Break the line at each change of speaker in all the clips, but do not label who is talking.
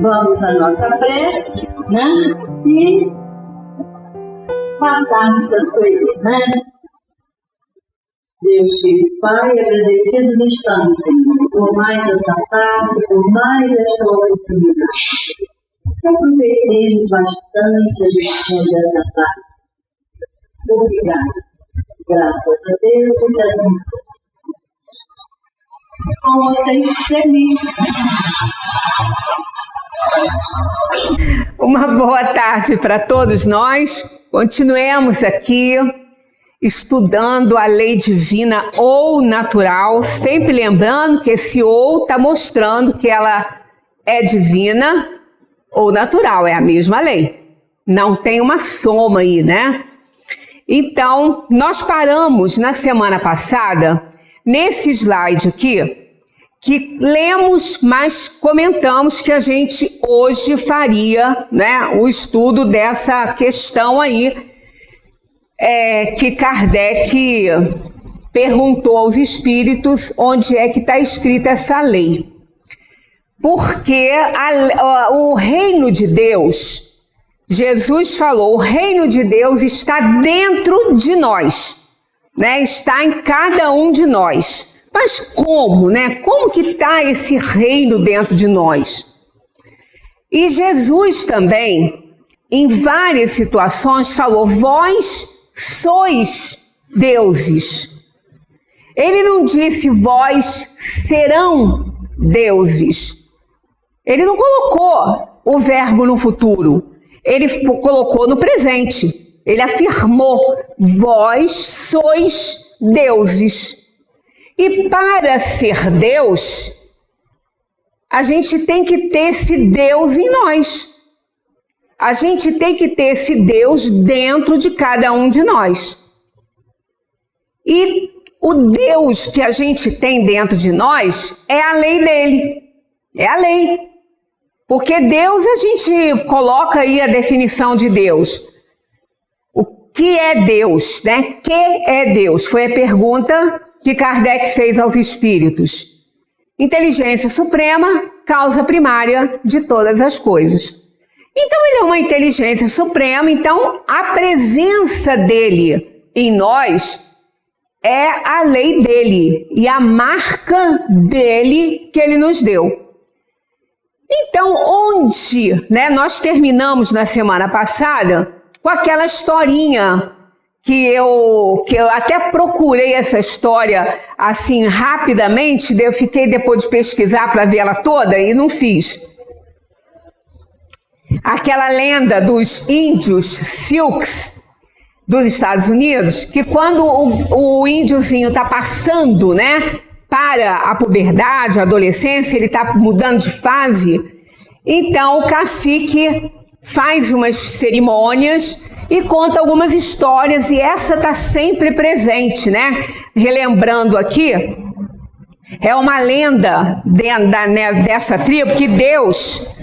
vamos à nossa prece, né? E passarmos para a sua igreja, né? Deus, Filho e Pai, agradecidos estamos, Senhor, por mais essa tarde, por mais esta oportunidade. Aproveitemos bastante a gestão dessa tarde. Obrigada. Graças a Deus e que assim seja. Com vocês, feliz.
Uma boa tarde para todos nós. Continuemos aqui estudando a lei divina ou natural, sempre lembrando que esse ou está mostrando que ela é divina ou natural, é a mesma lei. Não tem uma soma aí, né? Então, nós paramos na semana passada, nesse slide aqui, que lemos, mas comentamos que a gente hoje faria, né, o estudo dessa questão aí, que Kardec perguntou aos espíritos onde é que está escrita essa lei. Porque o reino de Deus, Jesus falou, o reino de Deus está dentro de nós, né? Está em cada um de nós. Mas como, né? Como que está esse reino dentro de nós? E Jesus também, em várias situações, falou, vós sois deuses. Ele não disse, vós serão deuses. Ele não colocou o verbo no futuro. Ele colocou no presente. Ele afirmou, vós sois deuses. E para ser Deus, a gente tem que ter esse Deus em nós. A gente tem que ter esse Deus dentro de cada um de nós. E o Deus que a gente tem dentro de nós é a lei dele. É a lei. Porque Deus, a gente coloca aí a definição de Deus. O que é Deus, né? Que é Deus? Foi a pergunta que Kardec fez aos espíritos. Inteligência suprema, causa primária de todas as coisas. Então ele é uma inteligência suprema, então a presença dele em nós é a lei dele e a marca dele que ele nos deu. Então, onde, né, nós terminamos na semana passada com aquela historinha que eu até procurei essa história assim rapidamente, eu fiquei depois de pesquisar para ver ela toda e não fiz. Aquela lenda dos índios Sioux dos Estados Unidos, que quando o índiozinho está passando, né, para a puberdade, a adolescência, ele está mudando de fase, então o cacique faz umas cerimônias e conta algumas histórias, e essa está sempre presente, né? Relembrando aqui, é uma lenda dessa tribo que Deus,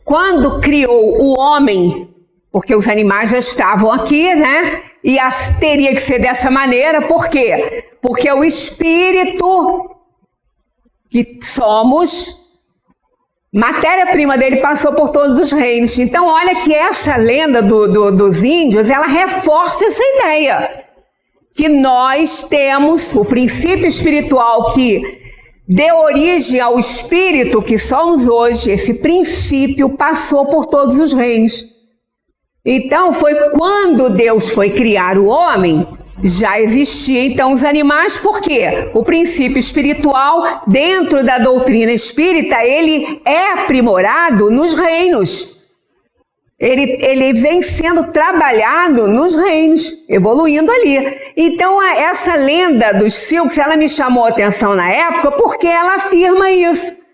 quando criou o homem, porque os animais já estavam aqui, né? E teria que ser dessa maneira, por quê? Porque o espírito que somos, matéria-prima dele passou por todos os reinos. Então, olha que essa lenda dos índios, ela reforça essa ideia. Que nós temos o princípio espiritual que deu origem ao espírito que somos hoje. Esse princípio passou por todos os reinos. Então, foi quando Deus foi criar o homem, já existia então os animais, por quê? O princípio espiritual, dentro da doutrina espírita, ele é aprimorado nos reinos. Ele vem sendo trabalhado nos reinos, evoluindo ali. Então, essa lenda dos Sioux, ela me chamou a atenção na época, porque ela afirma isso.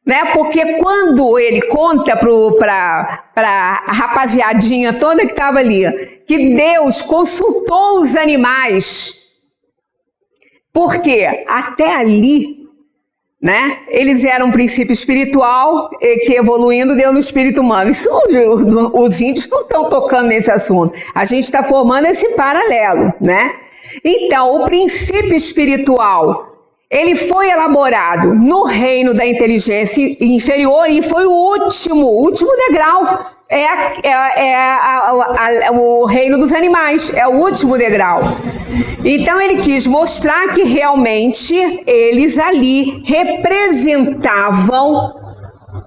Né? Porque quando ele conta para a rapaziadinha toda que estava ali, que Deus consultou os animais, porque até ali, né, eles eram um princípio espiritual que evoluindo deu no espírito humano. Isso, os índios não estão tocando nesse assunto. A gente está formando esse paralelo, né? Então, o princípio espiritual, ele foi elaborado no reino da inteligência inferior e foi o último degrau. O reino dos animais, é o último degrau. Então ele quis mostrar que realmente eles ali representavam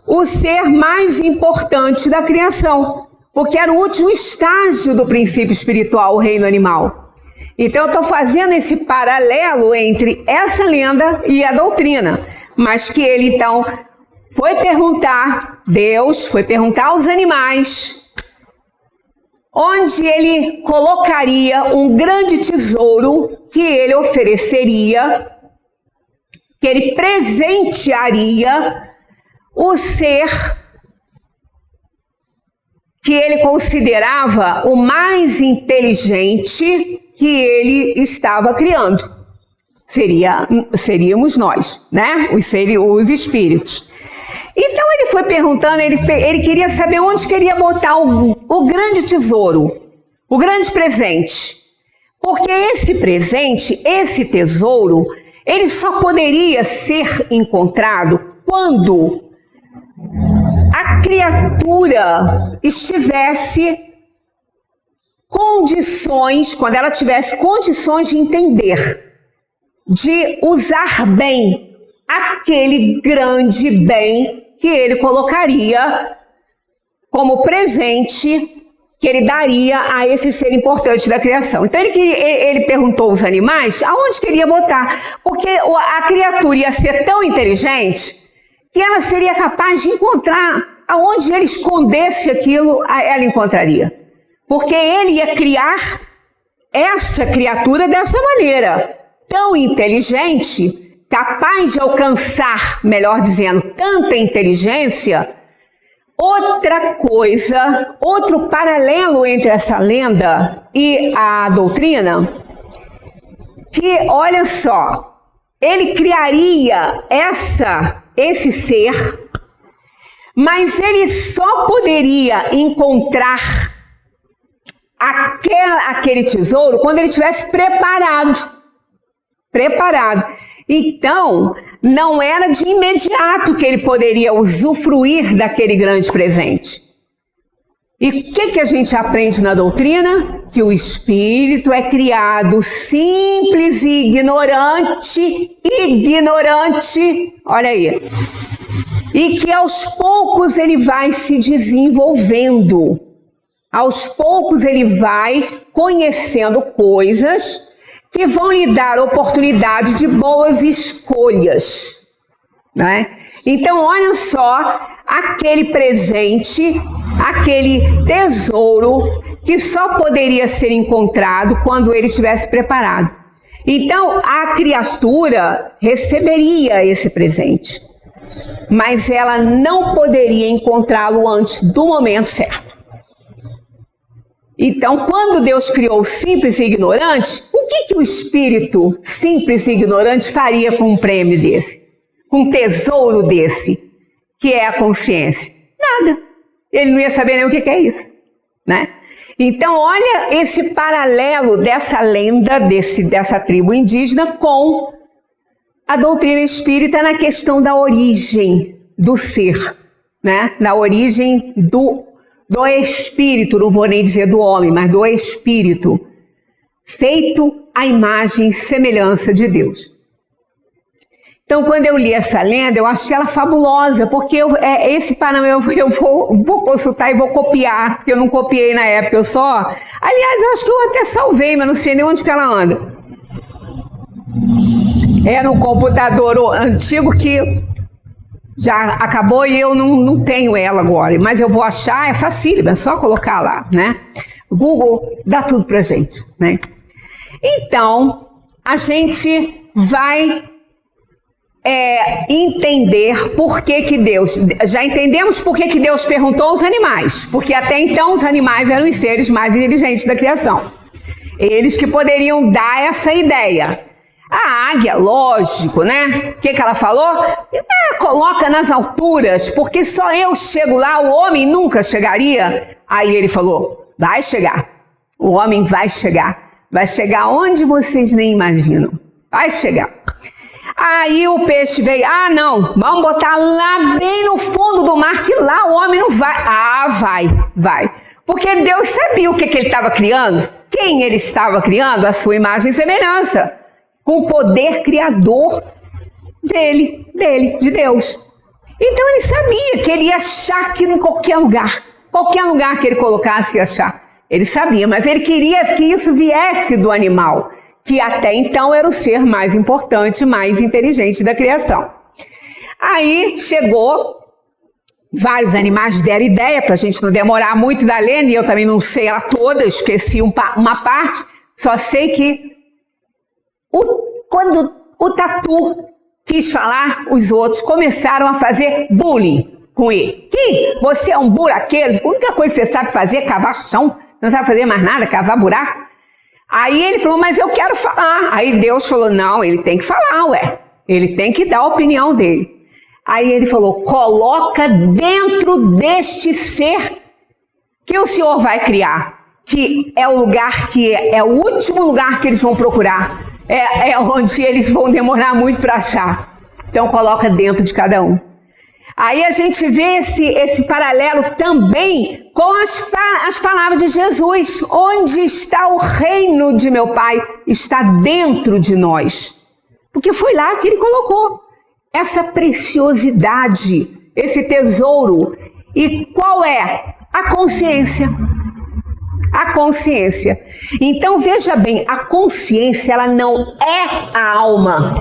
o ser mais importante da criação, porque era o último estágio do princípio espiritual, o reino animal. Então eu estou fazendo esse paralelo entre essa lenda e a doutrina, mas que ele então Deus foi perguntar aos animais onde ele colocaria um grande tesouro que ele ofereceria, que ele presentearia o ser que ele considerava o mais inteligente que ele estava criando. Seríamos nós, né? Os espíritos. Então ele foi perguntando, ele queria saber onde queria botar o grande tesouro, o grande presente. Porque esse presente, esse tesouro, ele só poderia ser encontrado quando a criatura estivesse quando ela tivesse condições de entender, de usar bem aquele grande bem que ele colocaria como presente que ele daria a esse ser importante da criação. Então ele perguntou aos animais aonde queria botar, porque a criatura ia ser tão inteligente que ela seria capaz de encontrar aonde ele escondesse aquilo, ela encontraria. Porque ele ia criar essa criatura dessa maneira, tão inteligente, capaz de alcançar, melhor dizendo, tanta inteligência. Outra coisa, outro paralelo entre essa lenda e a doutrina, que, olha só, ele criaria esse ser, mas ele só poderia encontrar aquele tesouro quando ele estivesse preparado. Então, não era de imediato que ele poderia usufruir daquele grande presente. E o que a gente aprende na doutrina? Que o espírito é criado simples e ignorante, olha aí. E que aos poucos ele vai se desenvolvendo. Aos poucos ele vai conhecendo coisas que vão lhe dar oportunidade de boas escolhas, né? Então, olha só, aquele presente, aquele tesouro que só poderia ser encontrado quando ele estivesse preparado. Então, a criatura receberia esse presente, mas ela não poderia encontrá-lo antes do momento certo. Então, quando Deus criou o simples e ignorante, o que o espírito simples e ignorante faria com um prêmio desse? Com um tesouro desse, que é a consciência? Nada. Ele não ia saber nem o que é isso, né? Então, olha esse paralelo dessa lenda, dessa tribo indígena com a doutrina espírita na questão da origem do ser, né? Na origem do espírito, não vou nem dizer do homem, mas do espírito, feito à imagem e semelhança de Deus. Então, quando eu li essa lenda, eu achei ela fabulosa, porque esse parâmetro eu vou consultar e vou copiar, porque eu não copiei na época, aliás, eu acho que eu até salvei, mas não sei nem onde que ela anda. Era um computador antigo que já acabou e eu não tenho ela agora, mas eu vou achar, é facílimo, é só colocar lá, né? O Google dá tudo pra gente, né? Então, a gente vai entender por que Deus... Já entendemos por que Deus perguntou aos animais, porque até então os animais eram os seres mais inteligentes da criação. Eles que poderiam dar essa ideia. A águia, lógico, né? O que ela falou? Coloca nas alturas, porque só eu chego lá, o homem nunca chegaria. Aí ele falou, vai chegar. O homem vai chegar. Vai chegar onde vocês nem imaginam. Vai chegar. Aí o peixe veio, não, vamos botar lá bem no fundo do mar, que lá o homem não vai. Vai. Porque Deus sabia o que ele estava criando, quem ele estava criando, a sua imagem e semelhança, com o poder criador de Deus. Então ele sabia que ele ia achar aquilo em qualquer lugar que ele colocasse ia achar. Ele sabia, mas ele queria que isso viesse do animal, que até então era o ser mais importante, mais inteligente da criação. Aí chegou, vários animais deram ideia, para a gente não demorar muito da lenda, e eu também não sei ela toda, esqueci uma parte, só sei que quando o tatu quis falar, os outros começaram a fazer bullying com ele. Que você é um buraqueiro, a única coisa que você sabe fazer é cavar chão, não sabe fazer mais nada, cavar buraco. Aí ele falou, mas eu quero falar. Aí Deus falou, não, ele tem que falar, ele tem que dar a opinião dele. Aí ele falou, coloca dentro deste ser que o Senhor vai criar, que é o lugar que é o último lugar que eles vão procurar, é onde eles vão demorar muito para achar. Então coloca dentro de cada um. Aí a gente vê esse paralelo também com as palavras de Jesus. Onde está o reino de meu Pai? Está dentro de nós. Porque foi lá que ele colocou essa preciosidade, esse tesouro. E qual é? A consciência. A consciência. Então veja bem, a consciência ela não é a alma.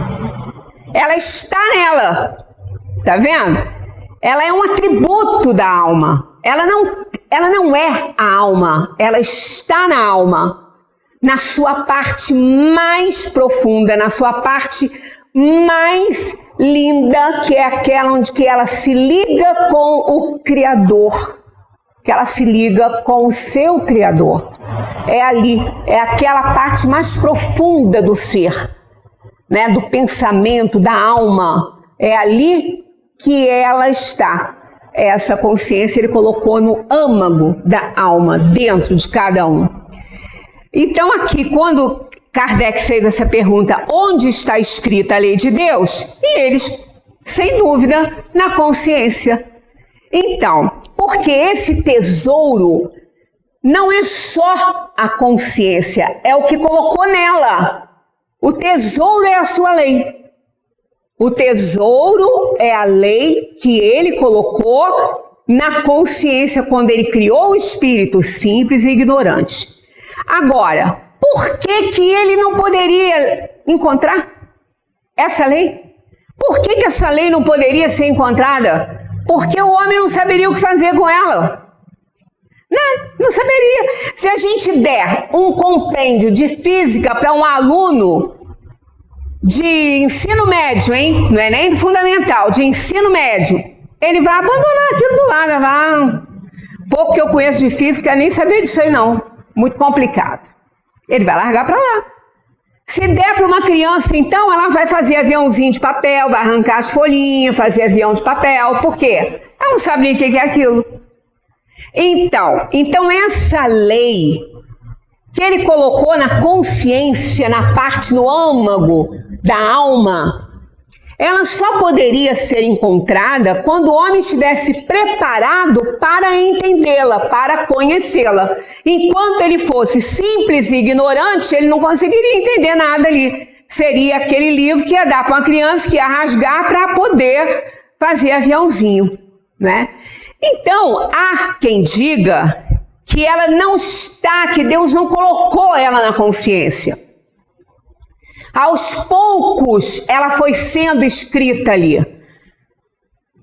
Ela está nela. Tá vendo? Ela é um atributo da alma. Ela não é a alma. Ela está na alma. Na sua parte mais profunda, na sua parte mais linda, que é aquela onde que ela se liga com o Criador. Que ela se liga com o seu Criador. É ali, é aquela parte mais profunda do ser, né? Do pensamento, da alma. É ali que ela está. Essa consciência ele colocou no âmago da alma, dentro de cada um. Então aqui, quando Kardec fez essa pergunta, onde está escrita a lei de Deus? E eles, sem dúvida, na consciência. Então, porque esse tesouro não é só a consciência, é o que colocou nela. O tesouro é a sua lei. O tesouro é a lei que ele colocou na consciência quando ele criou o espírito simples e ignorante. Agora, por que ele não poderia encontrar essa lei? Por que essa lei não poderia ser encontrada? Porque o homem não saberia o que fazer com ela. Não saberia. Se a gente der um compêndio de física para um aluno de ensino médio, não é nem do fundamental, de ensino médio, ele vai abandonar aquilo do lado. Pouco que eu conheço de física, nem saber disso aí não. Muito complicado. Ele vai largar para lá. Se der para uma criança, então, ela vai fazer aviãozinho de papel, vai arrancar as folhinhas, fazer avião de papel. Por quê? Ela não sabe nem o que é aquilo. Então essa lei que ele colocou na consciência, na parte, no âmago da alma, ela só poderia ser encontrada quando o homem estivesse preparado para entendê-la, para conhecê-la. Enquanto ele fosse simples e ignorante, ele não conseguiria entender nada ali. Seria aquele livro que ia dar para uma criança que ia rasgar para poder fazer aviãozinho, né? Então, há quem diga que ela não está, que Deus não colocou ela na consciência. Aos poucos, ela foi sendo escrita ali.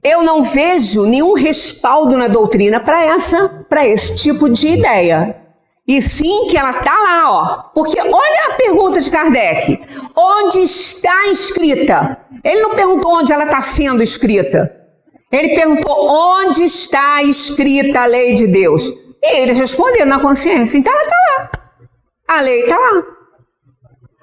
Eu não vejo nenhum respaldo na doutrina para esse tipo de ideia. E sim que ela está lá, ó. Porque olha a pergunta de Kardec. Onde está escrita? Ele não perguntou onde ela está sendo escrita. Ele perguntou onde está escrita a lei de Deus. E eles responderam na consciência. Então ela está lá. A lei está lá.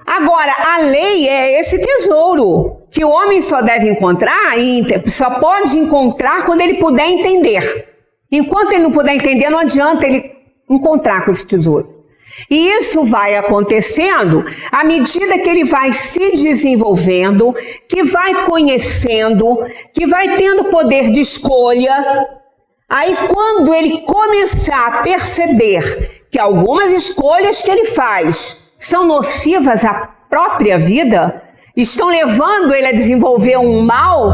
Agora, a lei é esse tesouro que o homem só deve encontrar e só pode encontrar quando ele puder entender. Enquanto ele não puder entender, não adianta ele encontrar com esse tesouro. E isso vai acontecendo à medida que ele vai se desenvolvendo, que vai conhecendo, que vai tendo poder de escolha. Aí quando ele começar a perceber que algumas escolhas que ele faz são nocivas à própria vida, estão levando ele a desenvolver um mal,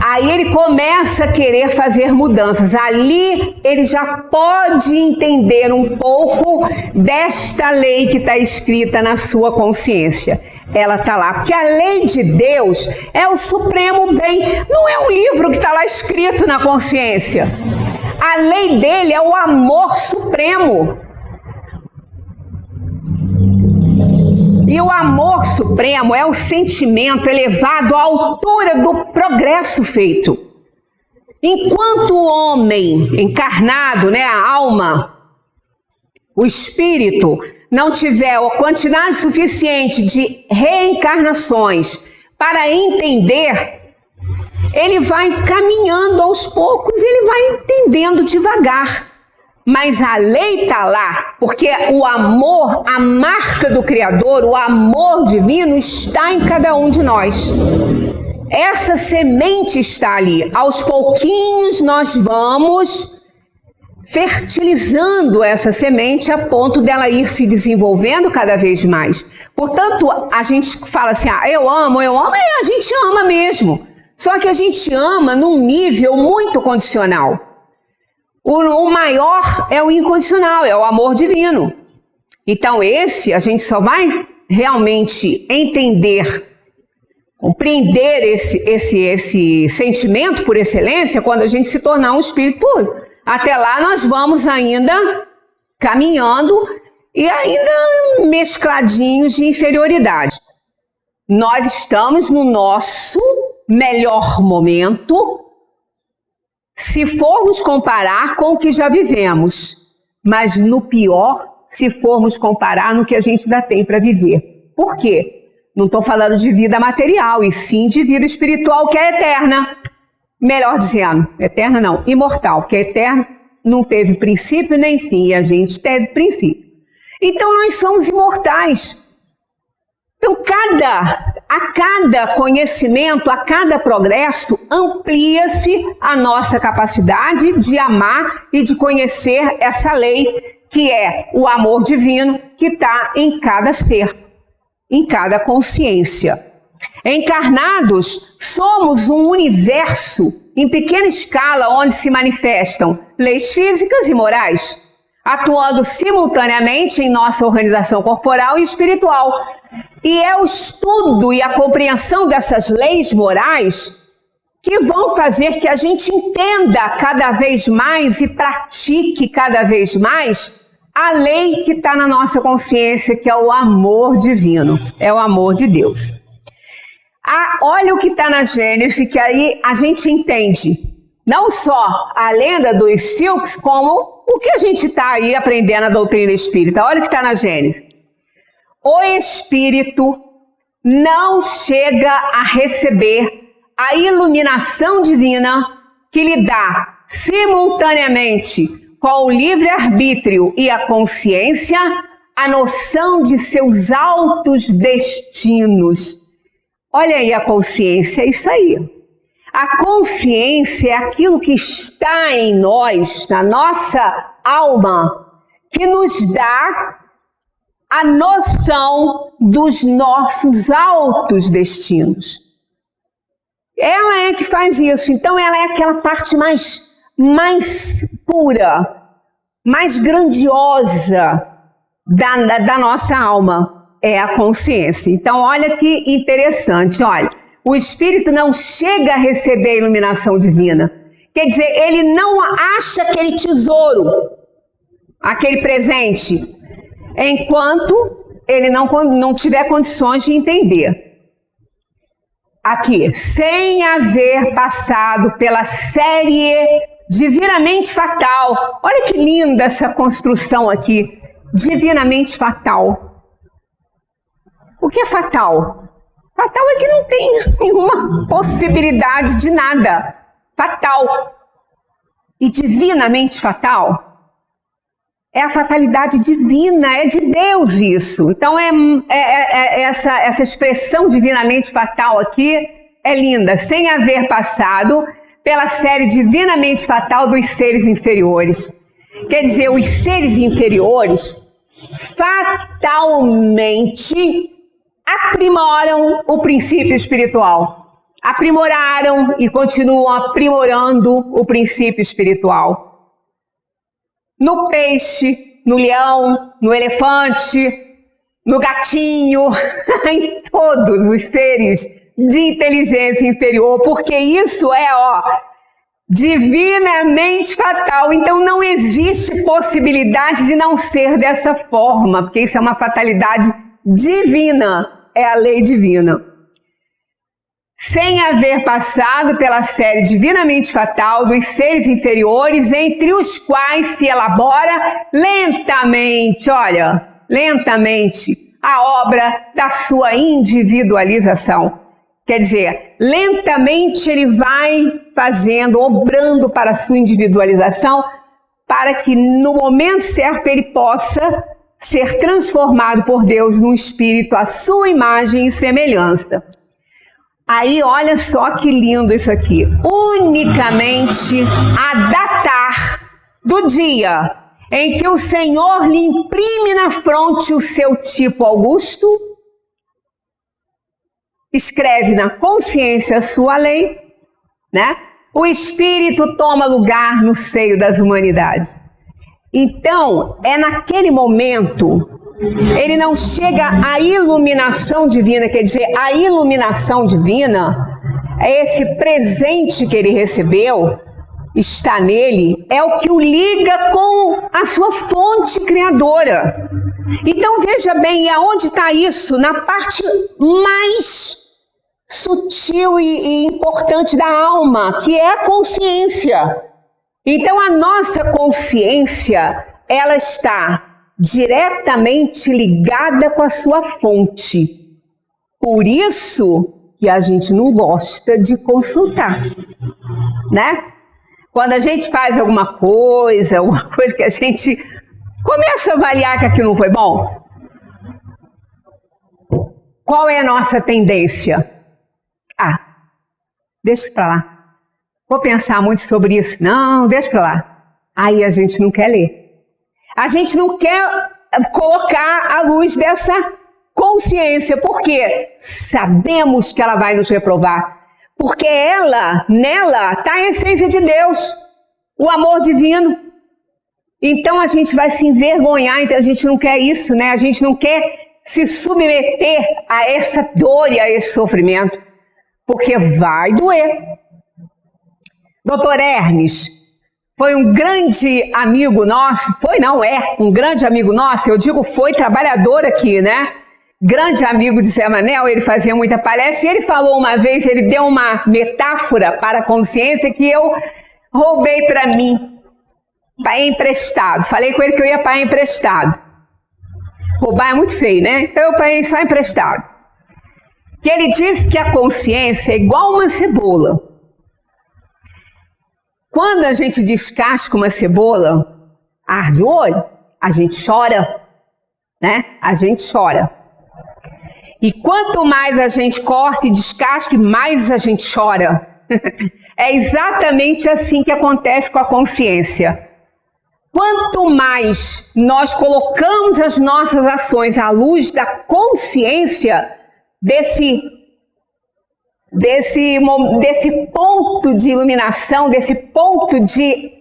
aí ele começa a querer fazer mudanças. Ali ele já pode entender um pouco desta lei que está escrita na sua consciência. Ela está lá, porque a lei de Deus é o supremo bem. Não é um livro que está lá escrito na consciência. A lei dele é o amor supremo. E o amor supremo é o sentimento elevado à altura do progresso feito. Enquanto o homem encarnado, a alma, o espírito, não tiver a quantidade suficiente de reencarnações para entender, ele vai caminhando aos poucos, ele vai entendendo devagar. Mas a lei está lá, porque o amor, a marca do Criador, o amor divino está em cada um de nós. Essa semente está ali. Aos pouquinhos nós vamos fertilizando essa semente a ponto dela ir se desenvolvendo cada vez mais. Portanto, a gente fala assim, eu amo, a gente ama mesmo. Só que a gente ama num nível muito condicional. O maior é o incondicional, é o amor divino. Então esse a gente só vai realmente entender, compreender esse sentimento por excelência quando a gente se tornar um espírito puro. Até lá nós vamos ainda caminhando e ainda mescladinhos de inferioridade. Nós estamos no nosso melhor momento, se formos comparar com o que já vivemos, mas no pior, se formos comparar no que a gente ainda tem para viver. Por quê? Não estou falando de vida material, e sim de vida espiritual, que é eterna. Melhor dizendo, eterna não, imortal, que é eterna, não teve princípio nem fim, e a gente teve princípio. Então nós somos imortais. Então a cada conhecimento, a cada progresso, amplia-se a nossa capacidade de amar e de conhecer essa lei que é o amor divino que está em cada ser, em cada consciência. Encarnados, somos um universo em pequena escala onde se manifestam leis físicas e morais, atuando simultaneamente em nossa organização corporal e espiritual. E é o estudo e a compreensão dessas leis morais que vão fazer que a gente entenda cada vez mais e pratique cada vez mais a lei que está na nossa consciência, que é o amor divino, é o amor de Deus. Olha o que está na Gênesis, que aí a gente entende não só a lenda dos Silks, como o que a gente está aí aprendendo na doutrina espírita. Olha o que está na Gênesis. O espírito não chega a receber a iluminação divina que lhe dá simultaneamente com o livre-arbítrio e a consciência a noção de seus altos destinos. Olha aí a consciência, é isso aí. A consciência é aquilo que está em nós, na nossa alma, que nos dá a noção dos nossos altos destinos. Ela é que faz isso. Então ela é aquela parte mais pura, mais grandiosa da nossa alma. É a consciência. Então olha que interessante, olha. O espírito não chega a receber a iluminação divina. Quer dizer, ele não acha aquele tesouro, aquele presente, enquanto ele não tiver condições de entender. Aqui, sem haver passado pela série divinamente fatal. Olha que linda essa construção aqui, divinamente fatal. O que é fatal? Fatal é que não tem nenhuma possibilidade de nada. Fatal. E divinamente fatal? É a fatalidade divina, é de Deus isso. Então essa expressão divinamente fatal aqui é linda, sem haver passado pela série divinamente fatal dos seres inferiores. Quer dizer, os seres inferiores fatalmente aprimoram o princípio espiritual. Aprimoraram e continuam aprimorando o princípio espiritual. No peixe, no leão, no elefante, no gatinho, em todos os seres de inteligência inferior, porque isso é, divinamente fatal. Então não existe possibilidade de não ser dessa forma, porque isso é uma fatalidade divina, é a lei divina. Sem haver passado pela série divinamente fatal dos seres inferiores, entre os quais se elabora lentamente, lentamente, a obra da sua individualização. Quer dizer, lentamente ele vai fazendo, obrando para a sua individualização, para que no momento certo ele possa ser transformado por Deus num espírito à sua imagem e semelhança. Aí, olha só que lindo isso aqui. Unicamente a datar do dia em que o Senhor lhe imprime na fronte o seu tipo augusto, escreve na consciência a sua lei, né? O Espírito toma lugar no seio das humanidades. Então, é naquele momento, ele não chega à iluminação divina, quer dizer, a iluminação divina é esse presente que ele recebeu, está nele, é o que o liga com a sua fonte criadora. Então veja bem, e aonde está isso? Na parte mais sutil e importante da alma, que é a consciência. Então a nossa consciência, ela está diretamente ligada com a sua fonte. Por isso que a gente não gosta de consultar, né? Quando a gente faz alguma coisa que a gente começa a avaliar que aquilo não foi bom, qual é a nossa tendência? Deixa pra lá. Vou pensar muito sobre isso. Não, deixa pra lá. Aí a gente não quer ler. A gente não quer colocar a luz dessa consciência, porque sabemos que ela vai nos reprovar. Porque nela está a essência de Deus, o amor divino. Então a gente vai se envergonhar, então a gente não quer isso, né? A gente não quer se submeter a essa dor e a esse sofrimento, porque vai doer. Doutor Hermes foi um grande amigo nosso, é um grande amigo nosso, eu digo foi, trabalhador aqui, né? Grande amigo de Zé Manel, ele fazia muita palestra, e ele falou uma vez, ele deu uma metáfora para a consciência que eu roubei para mim, pai emprestado. Falei com ele que eu ia pai emprestado. Roubar é muito feio, né? Então eu paguei só emprestado. Que ele disse que a consciência é igual uma cebola. Quando a gente descasca uma cebola, arde o olho, a gente chora, né? A gente chora. E quanto mais a gente corta e descasca, mais a gente chora. É exatamente assim que acontece com a consciência. Quanto mais nós colocamos as nossas ações à luz da consciência, desse ponto de iluminação, desse ponto de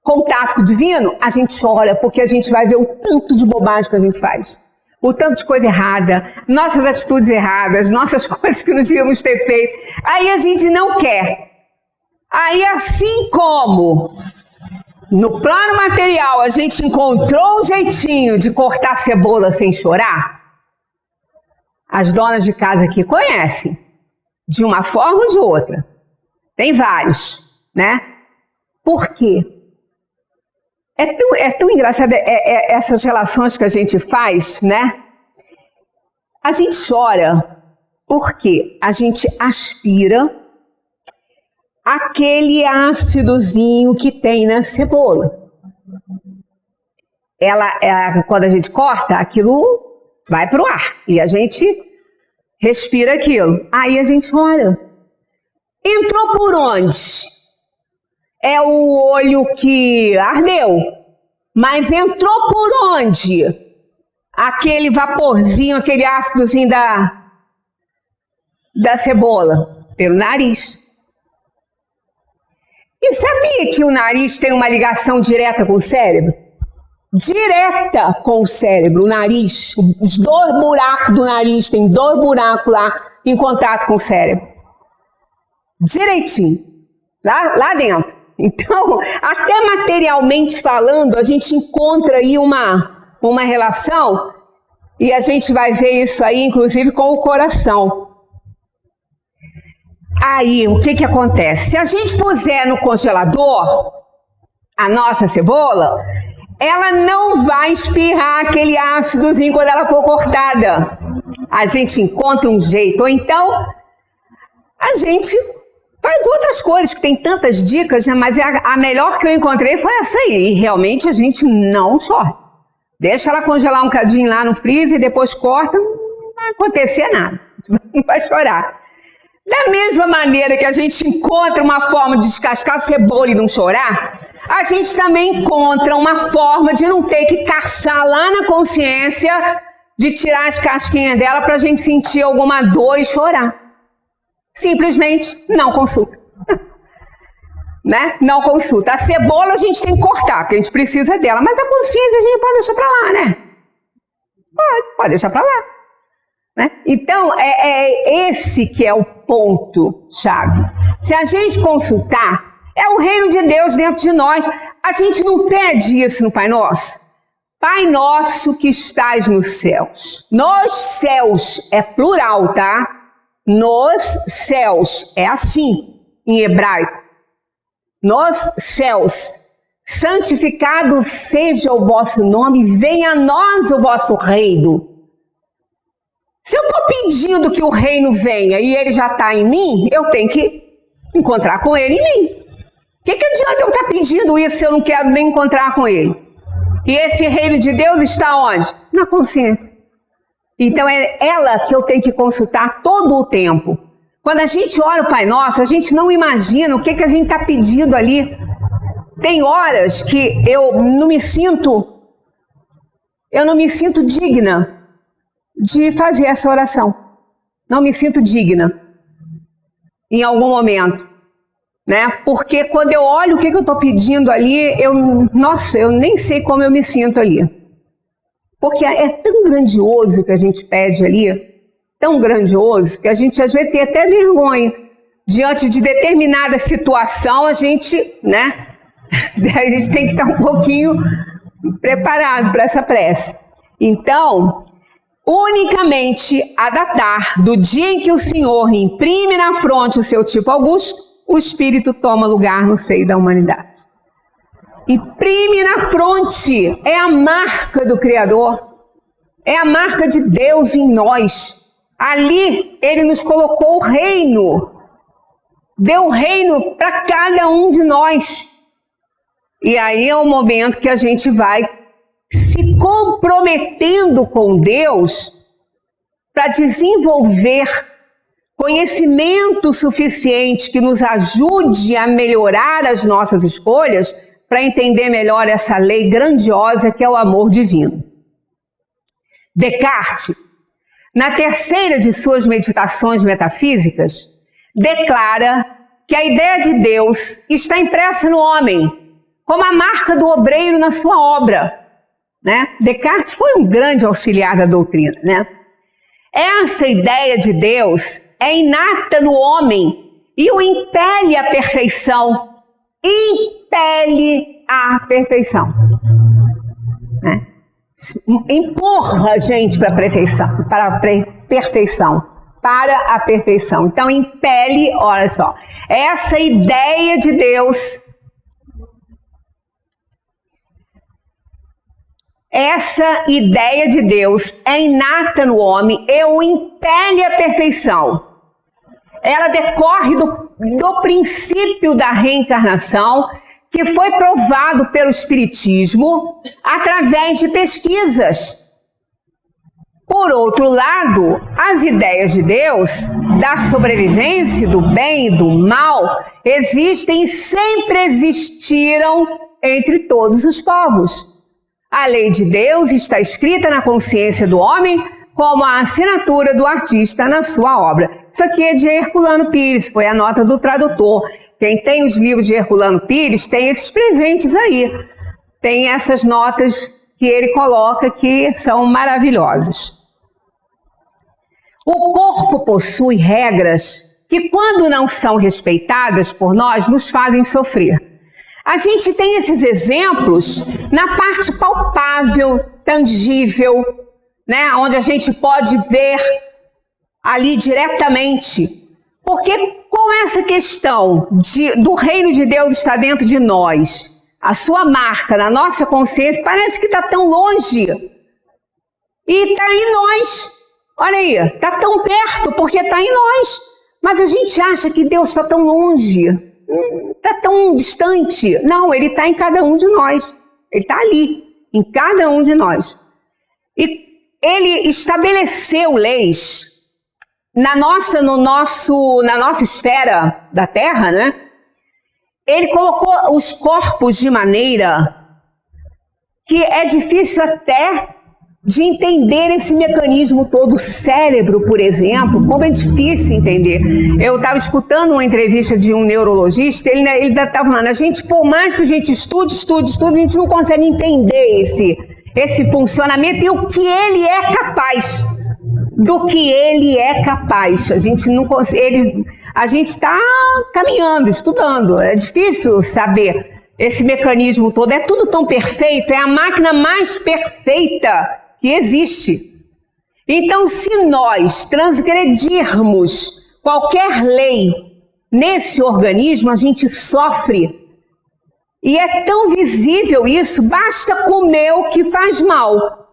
contato com o divino, a gente chora, porque a gente vai ver o tanto de bobagem que a gente faz. O tanto de coisa errada, nossas atitudes erradas, nossas coisas que não devíamos ter feito. Aí a gente não quer. Aí assim como no plano material a gente encontrou um jeitinho de cortar cebola sem chorar, as donas de casa aqui conhecem, de uma forma ou de outra. Tem vários, né? Por quê? É tão engraçado essas relações que a gente faz, né? A gente chora porque a gente aspira aquele ácidozinho que tem na cebola. quando a gente corta, aquilo vai para o ar e a gente respira aquilo. Aí a gente ora. Entrou por onde? É o olho que ardeu. Mas entrou por onde? Aquele vaporzinho, aquele ácidozinho da cebola? Pelo nariz. E sabia que o nariz tem uma ligação direta com o cérebro? Direta com o cérebro, o nariz. Os 2 buracos do nariz, tem 2 buracos lá em contato com o cérebro. Direitinho. Lá dentro. Então, até materialmente falando, a gente encontra aí uma relação e a gente vai ver isso aí, inclusive, com o coração. Aí, o que acontece? Se a gente puser no congelador a nossa cebola, ela não vai espirrar aquele ácidozinho quando ela for cortada. A gente encontra um jeito, ou então a gente faz outras coisas, que tem tantas dicas, né? Mas a melhor que eu encontrei foi essa aí. E realmente a gente não chora. Deixa ela congelar um cadinho lá no freezer e depois corta, não vai acontecer nada. Não vai chorar. Da mesma maneira que a gente encontra uma forma de descascar a cebola e não chorar, a gente também encontra uma forma de não ter que caçar lá na consciência, de tirar as casquinhas dela para a gente sentir alguma dor e chorar. Simplesmente não consulta. Né? Não consulta. A cebola a gente tem que cortar, porque a gente precisa dela, mas a consciência a gente pode deixar para lá, né? Pode deixar para lá. Né? Então, é esse que é o ponto-chave. Se a gente consultar, é o reino de Deus dentro de nós. A gente não pede isso no Pai Nosso. Pai Nosso que estás nos céus. Nos céus é plural, tá? Nos céus é assim, em hebraico. Nos céus. Santificado seja o vosso nome, venha a nós o vosso reino. Se eu estou pedindo que o reino venha e ele já está em mim, eu tenho que encontrar com ele em mim. O que adianta eu estar pedindo isso se eu não quero nem encontrar com ele? E esse reino de Deus está onde? Na consciência. Então é ela que eu tenho que consultar todo o tempo. Quando a gente ora o Pai Nosso, a gente não imagina o que a gente está pedindo ali. Tem horas que eu não me sinto digna de fazer essa oração. Não me sinto digna em algum momento, né? Porque quando eu olho o que eu estou pedindo ali, eu nem sei como eu me sinto ali. Porque é tão grandioso o que a gente pede ali, tão grandioso, que a gente às vezes tem até vergonha. Diante de determinada situação, a gente, né? A gente tem que estar um pouquinho preparado para essa prece. Então, unicamente a datar do dia em que o Senhor lhe imprime na fronte o seu tipo augusto, o Espírito toma lugar no seio da humanidade. Imprime na fronte, é a marca do Criador, é a marca de Deus em nós. Ali Ele nos colocou o reino, deu o reino para cada um de nós. E aí é o momento que a gente vai se comprometendo com Deus para desenvolver conhecimento suficiente que nos ajude a melhorar as nossas escolhas para entender melhor essa lei grandiosa que é o amor divino. Descartes, na terceira de suas meditações metafísicas, declara que a ideia de Deus está impressa no homem, como a marca do obreiro na sua obra. Né? Descartes foi um grande auxiliar da doutrina. Né? Essa ideia de Deus é inata no homem e o impele à perfeição. Impele à perfeição. Né? Empurra a gente para a perfeição. Para a perfeição. Então, impele, olha só, essa ideia de Deus. Essa ideia de Deus é inata no homem e o impele à perfeição. Ela decorre do princípio da reencarnação, que foi provado pelo Espiritismo através de pesquisas. Por outro lado, as ideias de Deus, da sobrevivência, do bem e do mal, existem e sempre existiram entre todos os povos. A lei de Deus está escrita na consciência do homem como a assinatura do artista na sua obra. Isso aqui é de Herculano Pires, foi a nota do tradutor. Quem tem os livros de Herculano Pires tem esses presentes aí. Tem essas notas que ele coloca que são maravilhosas. O corpo possui regras que, quando não são respeitadas por nós, nos fazem sofrer. A gente tem esses exemplos na parte palpável, tangível, né? Onde a gente pode ver ali diretamente. Porque com essa questão do reino de Deus estar dentro de nós, a sua marca na nossa consciência parece que está tão longe. E está em nós. Olha aí, está tão perto porque está em nós. Mas a gente acha que Deus está tão longe, está tão distante. Não, Ele está em cada um de nós. Ele está ali, em cada um de nós. E Ele estabeleceu leis na nossa esfera da Terra, né? Ele colocou os corpos de maneira que é difícil até de entender esse mecanismo todo. O cérebro, por exemplo, como é difícil entender. Eu estava escutando uma entrevista de um neurologista, ele estava falando, a gente, por mais que a gente estude, a gente não consegue entender esse funcionamento e o que ele é capaz. Do que ele é capaz. A gente não consegue, a gente está caminhando, estudando. É difícil saber esse mecanismo todo. É tudo tão perfeito, é a máquina mais perfeita que existe. Então, se nós transgredirmos qualquer lei nesse organismo, a gente sofre. E é tão visível isso, basta comer o que faz mal.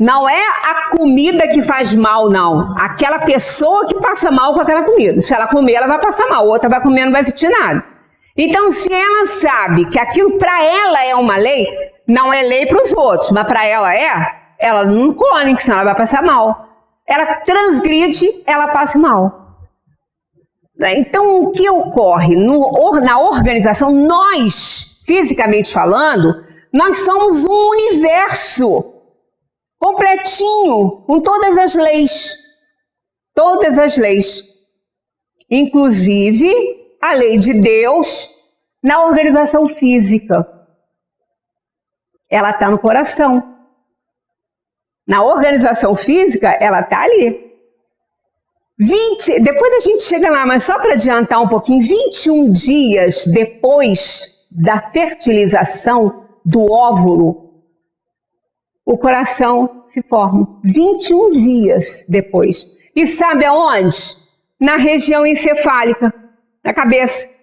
Não é a comida que faz mal, não. Aquela pessoa que passa mal com aquela comida. Se ela comer, ela vai passar mal. Outra vai comer, não vai sentir nada. Então, se ela sabe que aquilo para ela é uma lei, não é lei para os outros, mas para ela ela não come, senão ela vai passar mal. Ela transgride, ela passa mal. Então, o que ocorre na organização, nós, fisicamente falando, nós somos um universo completinho, com todas as leis. Todas as leis. Inclusive, a lei de Deus na organização física. Ela está no coração. Na organização física, ela está ali. Depois a gente chega lá, mas só para adiantar um pouquinho, 21 dias depois da fertilização do óvulo, o coração se forma. 21 dias depois. E sabe aonde? Na região encefálica, na cabeça.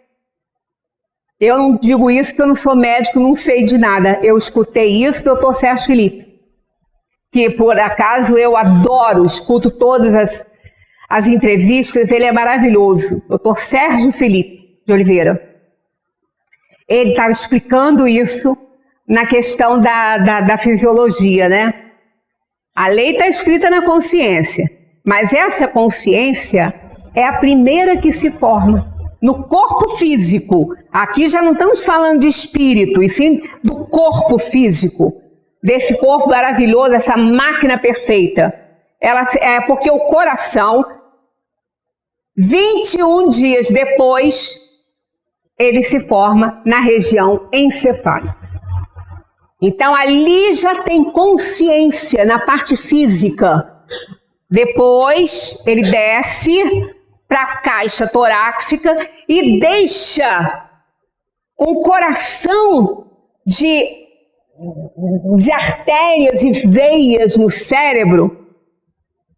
Eu não digo isso porque eu não sou médico, não sei de nada. Eu escutei isso do Dr. Sérgio Felipe, que por acaso eu adoro, escuto todas as entrevistas, ele é maravilhoso. Dr. Sérgio Felipe de Oliveira. Ele estava explicando isso na questão da fisiologia, né? A lei está escrita na consciência, mas essa consciência é a primeira que se forma no corpo físico. Aqui já não estamos falando de espírito, e sim do corpo físico, desse corpo maravilhoso, essa máquina perfeita. Porque o coração, 21 dias depois, ele se forma na região encefálica. Então ali já tem consciência na parte física. Depois ele desce para a caixa torácica e deixa um coração de artérias e veias no cérebro.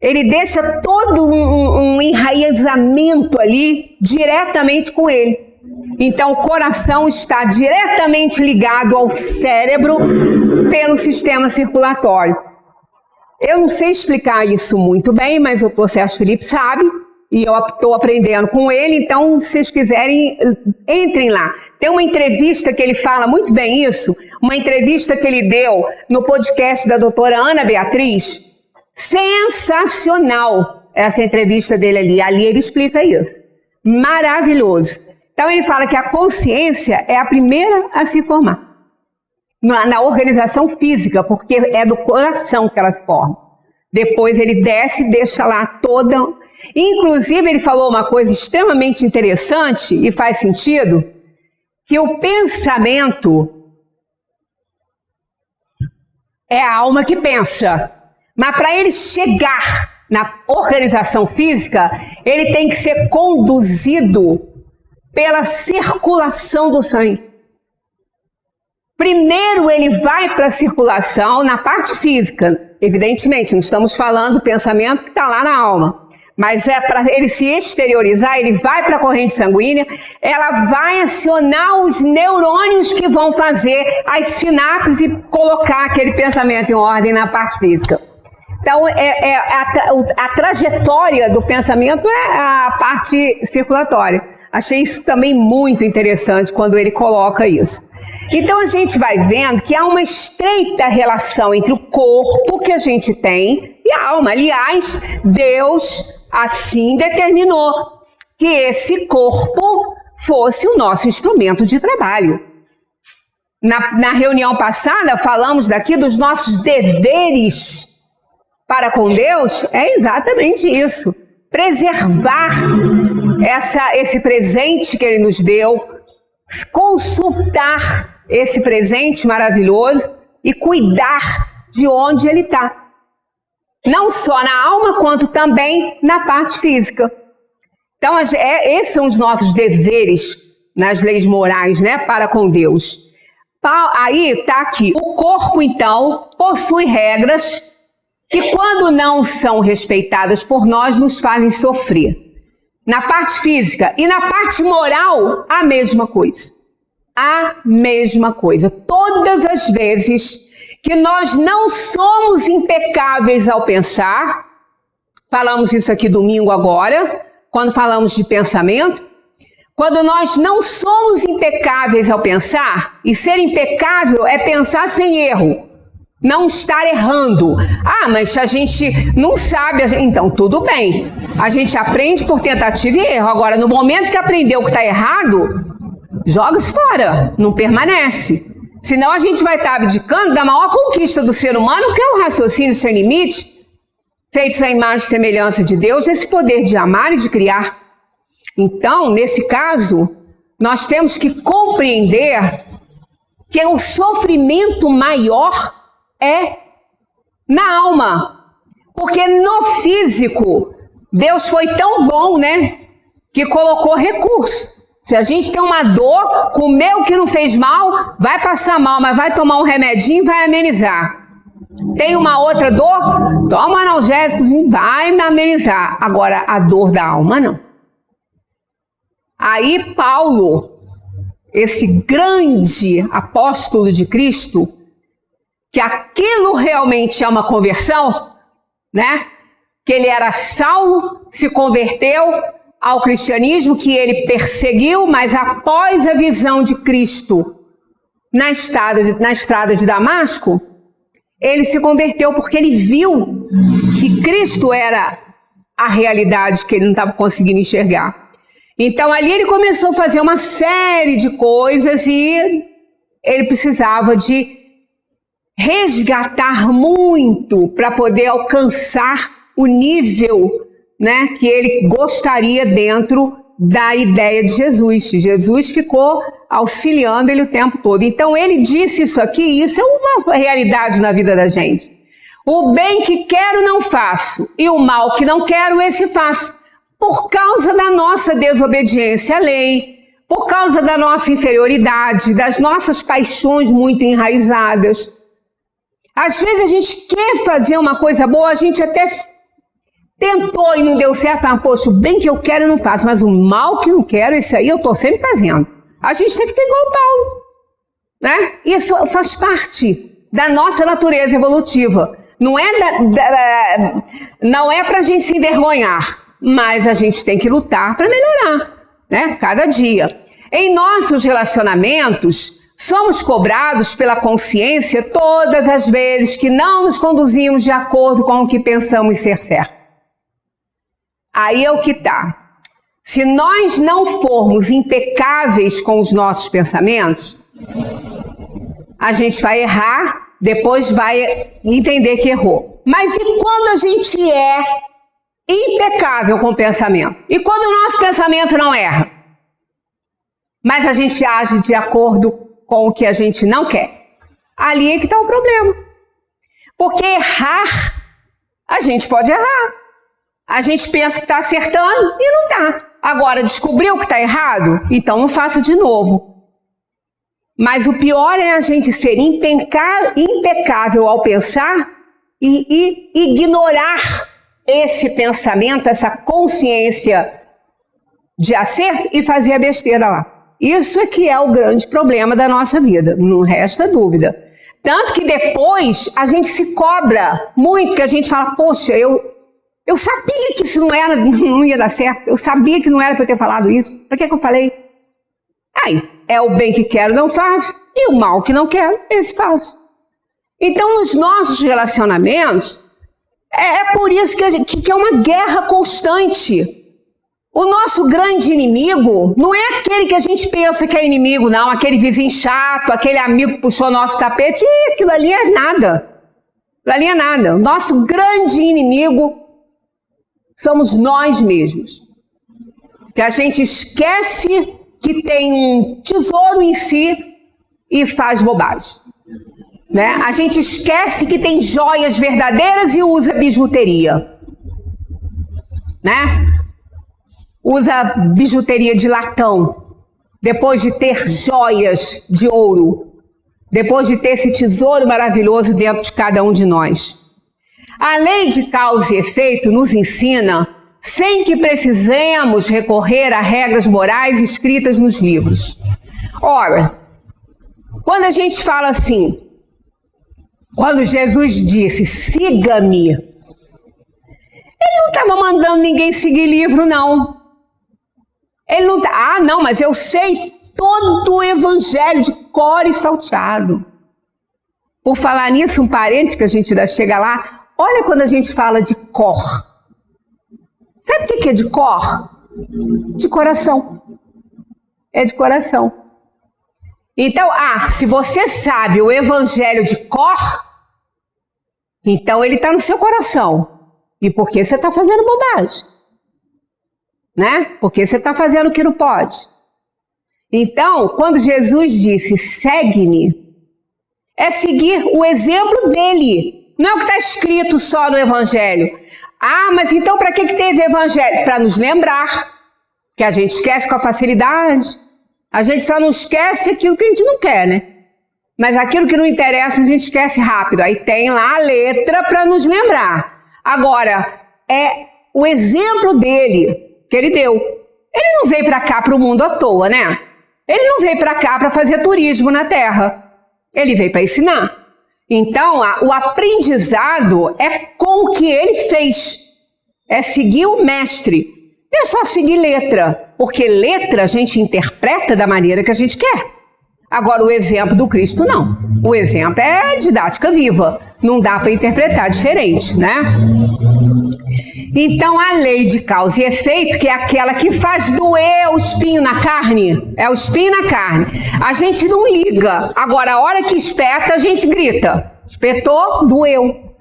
Ele deixa todo um enraizamento ali diretamente com ele. Então, o coração está diretamente ligado ao cérebro pelo sistema circulatório. Eu não sei explicar isso muito bem, mas o Dr. Sérgio Felipe sabe, e eu estou aprendendo com ele, então, se vocês quiserem, entrem lá. Tem uma entrevista que ele fala muito bem isso, uma entrevista que ele deu no podcast da doutora Ana Beatriz. Sensacional essa entrevista dele ali. Ali ele explica isso. Maravilhoso. Então, ele fala que a consciência é a primeira a se formar na organização física, porque é do coração que ela se forma. Depois ele desce e deixa lá toda... Inclusive, ele falou uma coisa extremamente interessante e faz sentido, que o pensamento é a alma que pensa. Mas para ele chegar na organização física, ele tem que ser conduzido pela circulação do sangue. Primeiro ele vai para a circulação na parte física. Evidentemente, não estamos falando do pensamento que está lá na alma. Mas é para ele se exteriorizar, ele vai para a corrente sanguínea, ela vai acionar os neurônios que vão fazer as sinapses e colocar aquele pensamento em ordem na parte física. Então, a trajetória do pensamento é a parte circulatória. Achei isso também muito interessante quando ele coloca isso. Então, a gente vai vendo que há uma estreita relação entre o corpo que a gente tem e a alma. Aliás, Deus assim determinou que esse corpo fosse o nosso instrumento de trabalho. Na reunião passada, falamos daqui dos nossos deveres para com Deus. É exatamente isso. Preservar esse presente que Ele nos deu, consultar esse presente maravilhoso e cuidar de onde ele está. Não só na alma, quanto também na parte física. Então, esses são os nossos deveres nas leis morais, né, para com Deus. Aí está aqui. O corpo, então, possui regras que, quando não são respeitadas por nós, nos fazem sofrer. Na parte física e na parte moral, a mesma coisa. A mesma coisa. Todas as vezes que nós não somos impecáveis ao pensar, falamos isso aqui domingo agora, quando falamos de pensamento, quando nós não somos impecáveis ao pensar, e ser impecável é pensar sem erro, não estar errando. Ah, mas a gente não sabe, então tudo bem, a gente aprende por tentativa e erro. Agora, no momento que aprendeu que está errado, joga-se fora, não permanece. Senão a gente vai estar abdicando da maior conquista do ser humano, que é o raciocínio sem limite, feitos à imagem e semelhança de Deus, esse poder de amar e de criar. Então, nesse caso, nós temos que compreender que o sofrimento maior é na alma. Porque no físico, Deus foi tão bom, né, que colocou recurso. Se a gente tem uma dor, comeu o que não fez mal, vai passar mal, mas vai tomar um remedinho e vai amenizar. Tem uma outra dor, toma um analgésico e vai amenizar. Agora, a dor da alma, não. Aí Paulo, esse grande apóstolo de Cristo, que aquilo realmente é uma conversão, né? Que ele era Saulo, se converteu ao cristianismo, que ele perseguiu, mas após a visão de Cristo na estrada de Damasco, ele se converteu porque ele viu que Cristo era a realidade que ele não estava conseguindo enxergar. Então ali ele começou a fazer uma série de coisas e ele precisava de resgatar muito para poder alcançar o nível, né, que ele gostaria dentro da ideia de Jesus. Jesus ficou auxiliando ele o tempo todo. Então ele disse isso aqui, e isso é uma realidade na vida da gente. O bem que quero não faço, e o mal que não quero esse faço. Por causa da nossa desobediência à lei, por causa da nossa inferioridade, das nossas paixões muito enraizadas. Às vezes a gente quer fazer uma coisa boa, a gente até tentou e não deu certo, mas, poxa, o bem que eu quero eu não faço, mas o mal que não quero, esse aí eu estou sempre fazendo. A gente tem que ficar igual o Paulo, né? Isso faz parte da nossa natureza evolutiva. Não é para a gente se envergonhar, mas a gente tem que lutar para melhorar, né? Cada dia. Em nossos relacionamentos, somos cobrados pela consciência todas as vezes que não nos conduzimos de acordo com o que pensamos ser certo. Aí é o que tá. Se nós não formos impecáveis com os nossos pensamentos, a gente vai errar, depois vai entender que errou. Mas e quando a gente é impecável com o pensamento? E quando o nosso pensamento não erra? Mas a gente age de acordo com o que a gente não quer. Ali é que está o problema. Porque errar, a gente pode errar. A gente pensa que está acertando e não está. Agora, descobriu que está errado? Então não faça de novo. Mas o pior é a gente ser impecável ao pensar e ignorar esse pensamento, essa consciência de acerto e fazer a besteira lá. Isso é que é o grande problema da nossa vida, não resta dúvida. Tanto que depois a gente se cobra muito, que a gente fala, poxa, eu sabia que isso não ia dar certo, eu sabia que não era para eu ter falado isso, para que eu falei? Aí, é o bem que quero, não faço, e o mal que não quero, esse faço. Então, nos nossos relacionamentos, é por isso que é uma guerra constante. O nosso grande inimigo não é aquele que a gente pensa que é inimigo, não, aquele vizinho chato, aquele amigo que puxou nosso tapete, aquilo ali é nada. Aquilo ali é nada. O nosso grande inimigo somos nós mesmos. Que a gente esquece que tem um tesouro em si e faz bobagem. Né? A gente esquece que tem joias verdadeiras e usa bijuteria. Né? Usa bijuteria de latão, depois de ter joias de ouro, depois de ter esse tesouro maravilhoso dentro de cada um de nós. A lei de causa e efeito nos ensina, sem que precisemos recorrer a regras morais escritas nos livros. Ora, quando a gente fala assim, quando Jesus disse, siga-me, ele não estava mandando ninguém seguir livro, não. Ele não tá, não, mas eu sei todo o evangelho de cor e salteado. Por falar nisso, um parênteses que a gente ainda chega lá, olha quando a gente fala de cor. Sabe o que é de cor? De coração. É de coração. Então, se você sabe o evangelho de cor, então ele está no seu coração. E por que você está fazendo bobagem? Né? Porque você está fazendo o que não pode. Então, quando Jesus disse, segue-me, é seguir o exemplo dele. Não é o que está escrito só no Evangelho. Mas então para que teve Evangelho? Para nos lembrar, que a gente esquece com a facilidade. A gente só não esquece aquilo que a gente não quer, né? Mas aquilo que não interessa a gente esquece rápido. Aí tem lá a letra para nos lembrar. Agora, é o exemplo dele que ele deu. Ele não veio para cá, para o mundo à toa, né? Ele não veio para cá para fazer turismo na Terra. Ele veio para ensinar. Então, o aprendizado é com o que ele fez. É seguir o mestre. Não é só seguir letra, porque letra a gente interpreta da maneira que a gente quer. Agora, o exemplo do Cristo, não. O exemplo é didática viva. Não dá para interpretar diferente, né? Então, a lei de causa e efeito, que é aquela que faz doer o espinho na carne, é o espinho na carne. A gente não liga. Agora, a hora que espeta, a gente grita. Espetou, doeu.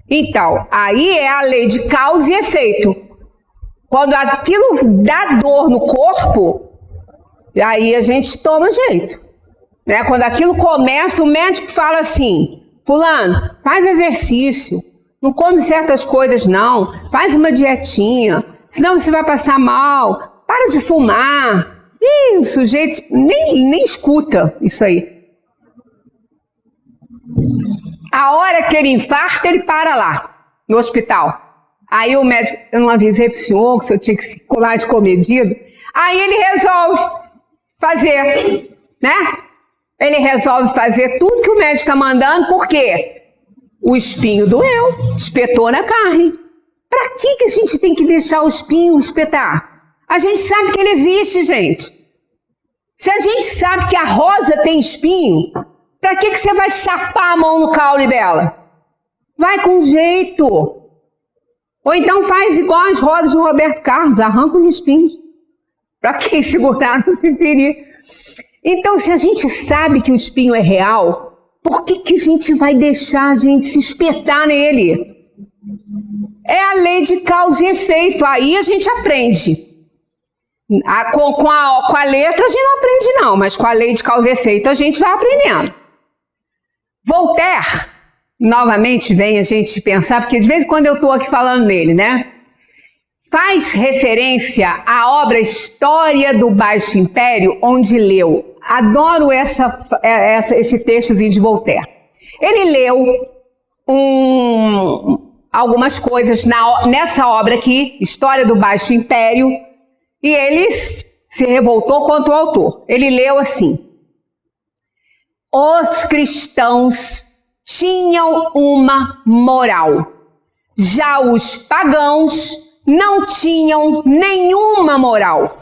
Então, aí é a lei de causa e efeito. Quando aquilo dá dor no corpo, aí a gente toma jeito. Né? Quando aquilo começa, o médico fala assim, fulano, faz exercício. Não come certas coisas, não. Faz uma dietinha, senão você vai passar mal. Para de fumar. Ih, o sujeito nem escuta isso aí. A hora que ele infarta, ele para lá, no hospital. Aí o médico, eu não avisei pro senhor que o senhor tinha que se colar de comedido. Aí ele resolve fazer, né? Ele resolve fazer tudo que o médico está mandando, por quê? O espinho doeu, espetou na carne. Para que a gente tem que deixar o espinho espetar? A gente sabe que ele existe, gente. Se a gente sabe que a rosa tem espinho, para que você vai chapar a mão no caule dela? Vai com jeito. Ou então faz igual as rosas do Roberto Carlos, arranca os espinhos. Para quem segurar não se ferir. Então, se a gente sabe que o espinho é real, por que a gente vai deixar a gente se espetar nele? É a lei de causa e efeito. Aí a gente aprende. Com a letra a gente não aprende não, mas com a lei de causa e efeito a gente vai aprendendo. Voltaire, novamente vem a gente pensar, porque de vez em quando eu estou aqui falando nele, né? Faz referência à obra História do Baixo Império, onde leu. Adoro esse textozinho de Voltaire. Ele leu algumas coisas nessa obra aqui, História do Baixo Império, e ele se revoltou contra o autor. Ele leu assim: os cristãos tinham uma moral, já os pagãos não tinham nenhuma moral.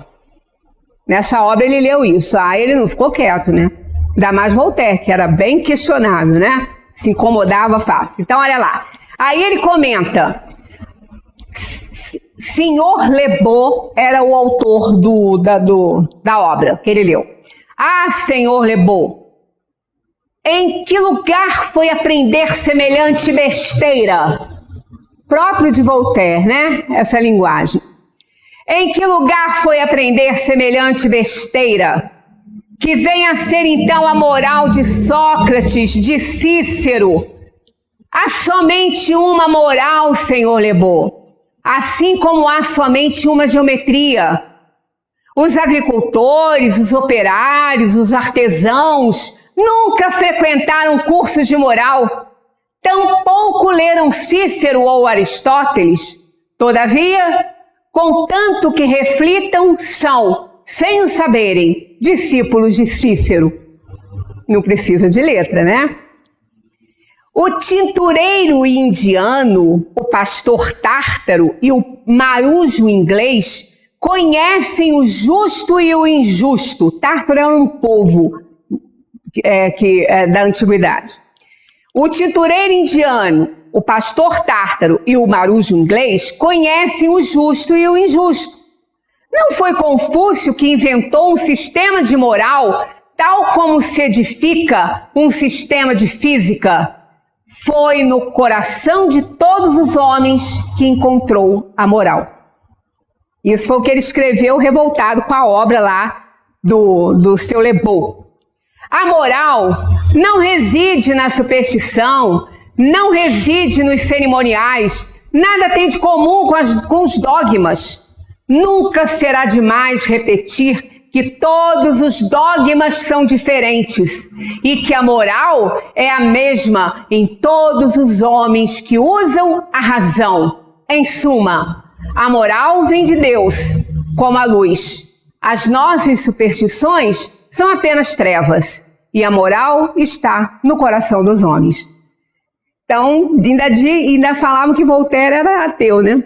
Nessa obra ele leu isso. Ele não ficou quieto, né? Ainda mais Voltaire, que era bem questionável, né? Se incomodava fácil. Então, olha lá. Aí ele comenta: Senhor Lebeau era o autor da obra que ele leu. Ah, Senhor Lebeau, em que lugar foi aprender semelhante besteira? Próprio de Voltaire, né? Essa linguagem. Em que lugar foi aprender semelhante besteira? Que vem a ser então a moral de Sócrates, de Cícero. Há somente uma moral, Senhor Lebeau, assim como há somente uma geometria. Os agricultores, os operários, os artesãos nunca frequentaram cursos de moral, tampouco leram Cícero ou Aristóteles. Todavia, contanto que reflitam, são, sem o saberem, discípulos de Cícero. Não precisa de letra, né? O tintureiro indiano, o pastor tártaro e o marujo inglês conhecem o justo e o injusto. Tártaro é um povo da antiguidade. O tintureiro indiano, o pastor tártaro e o marujo inglês conhecem o justo e o injusto. Não foi Confúcio que inventou um sistema de moral tal como se edifica um sistema de física? Foi no coração de todos os homens que encontrou a moral. Isso foi o que ele escreveu revoltado com a obra lá do seu Lebeau. A moral não reside na superstição, não reside nos cerimoniais, nada tem de comum com os dogmas. Nunca será demais repetir que todos os dogmas são diferentes e que a moral é a mesma em todos os homens que usam a razão. Em suma, a moral vem de Deus, como a luz. As nossas superstições são apenas trevas e a moral está no coração dos homens. Então, ainda falavam que Voltaire era ateu, né?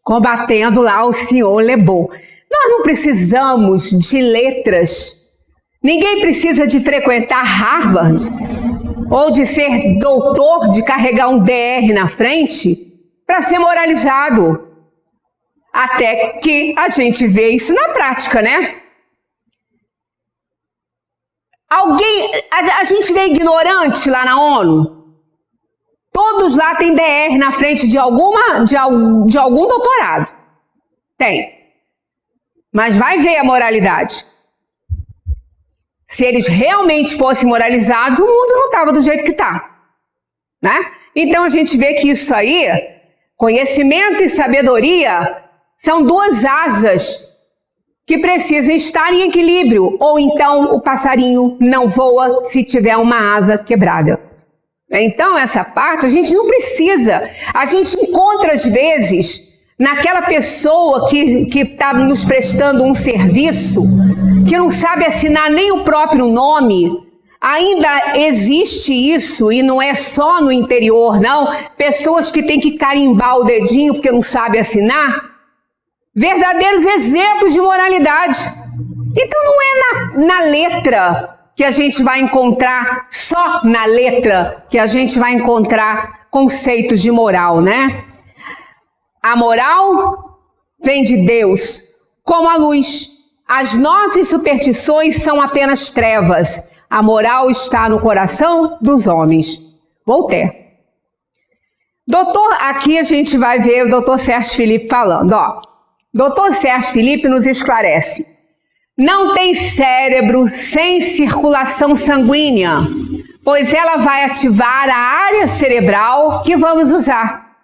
Combatendo lá o senhor Lebeau. Nós não precisamos de letras. Ninguém precisa de frequentar Harvard ou de ser doutor, de carregar um DR na frente para ser moralizado. Até que a gente vê isso na prática, né? A gente vê ignorante lá na ONU. Todos lá têm DR na frente de algum doutorado. Tem. Mas vai ver a moralidade. Se eles realmente fossem moralizados, o mundo não estava do jeito que está, né? Então a gente vê que isso aí, conhecimento e sabedoria, são duas asas que precisam estar em equilíbrio, ou então o passarinho não voa se tiver uma asa quebrada. Então essa parte a gente não precisa. A gente encontra às vezes naquela pessoa que está nos prestando um serviço, que não sabe assinar nem o próprio nome, Ainda existe isso, e não é só no interior, não. Pessoas que têm que carimbar o dedinho porque não sabem assinar. Verdadeiros exemplos de moralidade. Então não é na letra que a gente vai encontrar, só na letra que a gente vai encontrar conceitos de moral, né? A moral vem de Deus, como a luz. As nossas superstições são apenas trevas. A moral está no coração dos homens. Voltaire. Aqui a gente vai ver o doutor Sérgio Felipe falando. Doutor Sérgio Felipe nos esclarece. Não tem cérebro sem circulação sanguínea, pois ela vai ativar a área cerebral que vamos usar.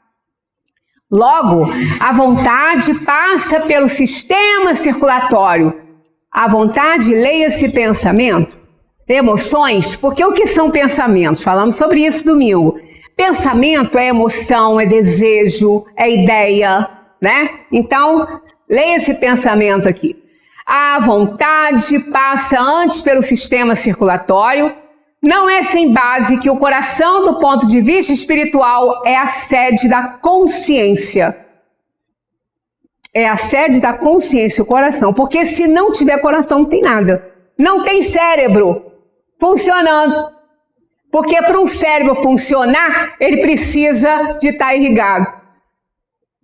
Logo, a vontade passa pelo sistema circulatório. A vontade, leia-se pensamento. Emoções, porque o que são pensamentos? Falamos sobre isso domingo. Pensamento é emoção, é desejo, é ideia, né? Então, leia esse pensamento aqui. A vontade passa antes pelo sistema circulatório. Não é sem base que o coração, do ponto de vista espiritual, é a sede da consciência. É a sede da consciência, o coração. Porque se não tiver coração, não tem nada. Não tem cérebro funcionando. Porque para um cérebro funcionar, ele precisa de estar irrigado,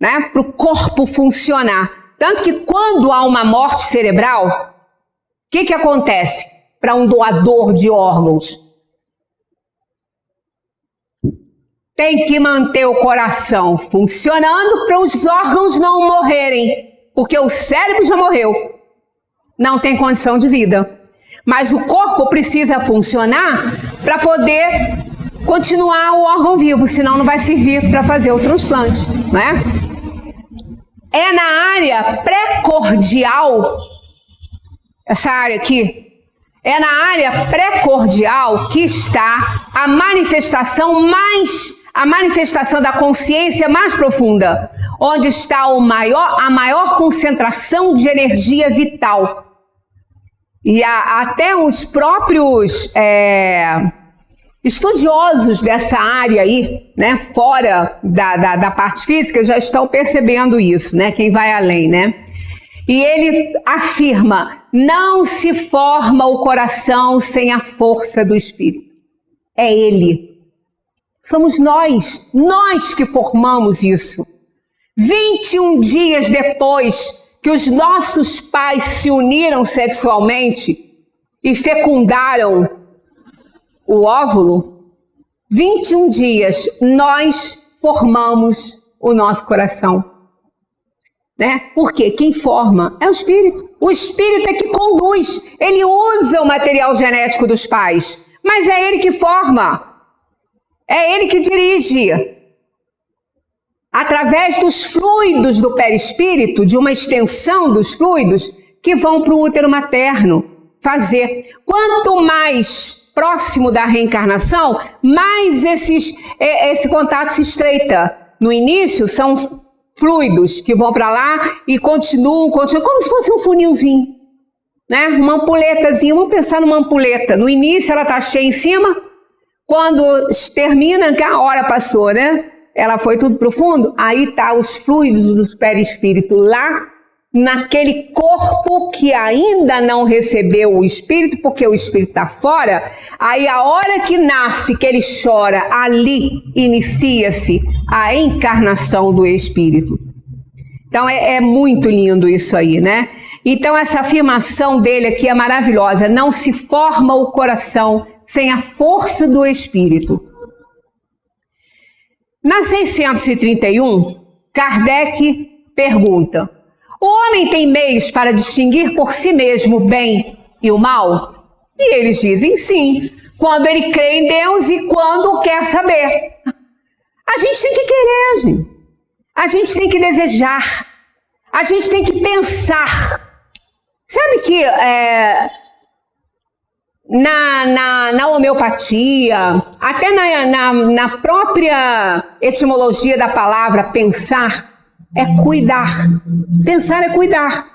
né? Para o corpo funcionar. Tanto que quando há uma morte cerebral, o que acontece para um doador de órgãos? Tem que manter o coração funcionando para os órgãos não morrerem, porque o cérebro já morreu, não tem condição de vida. Mas o corpo precisa funcionar para poder continuar o órgão vivo, senão não vai servir para fazer o transplante, né? É na área pré-cordial, essa área aqui, é na área pré-cordial que está a manifestação da consciência mais profunda, onde está a maior concentração de energia vital. E até os próprios estudiosos dessa área aí, né, fora da parte física, já estão percebendo isso, né, quem vai além, né? E ele afirma, não se forma o coração sem a força do Espírito. É ele. Somos nós que formamos isso. 21 dias depois que os nossos pais se uniram sexualmente e fecundaram o óvulo, 21 dias nós formamos o nosso coração, né? Porque quem forma é o Espírito. O Espírito é que conduz. Ele usa o material genético dos pais, mas é ele que forma. É ele que dirige. Através dos fluidos do perispírito, de uma extensão dos fluidos que vão para o útero materno fazer. Quanto mais próximo da reencarnação, mais esse contato se estreita. No início são fluidos que vão para lá e continuam, como se fosse um funilzinho, né? Uma ampuletazinha, vamos pensar numa ampuleta. No início ela está cheia em cima, quando termina, que a hora passou, né? Ela foi tudo pro fundo, aí tá os fluidos do perispírito lá, naquele corpo que ainda não recebeu o espírito, porque o espírito está fora. Aí a hora que nasce, que ele chora, ali inicia-se a encarnação do espírito. Então é muito lindo isso aí, né? Então essa afirmação dele aqui é maravilhosa. Não se forma o coração sem a força do espírito. Na 631, Kardec pergunta: o homem tem meios para distinguir por si mesmo o bem e o mal? E eles dizem sim, quando ele crê em Deus e quando quer saber. A gente tem que querer, gente. A gente tem que desejar. A gente tem que pensar. Sabe que na homeopatia, até na própria etimologia da palavra pensar, é cuidar. Pensar é cuidar.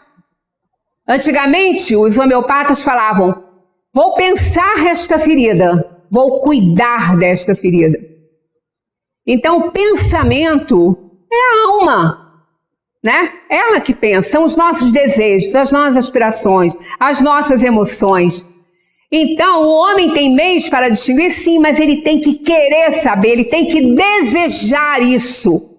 Antigamente, os homeopatas falavam, vou pensar esta ferida, vou cuidar desta ferida. Então, o pensamento é a alma, né? Ela que pensa, são os nossos desejos, as nossas aspirações, as nossas emoções. Então, o homem tem meios para distinguir, sim, mas ele tem que querer saber, ele tem que desejar isso.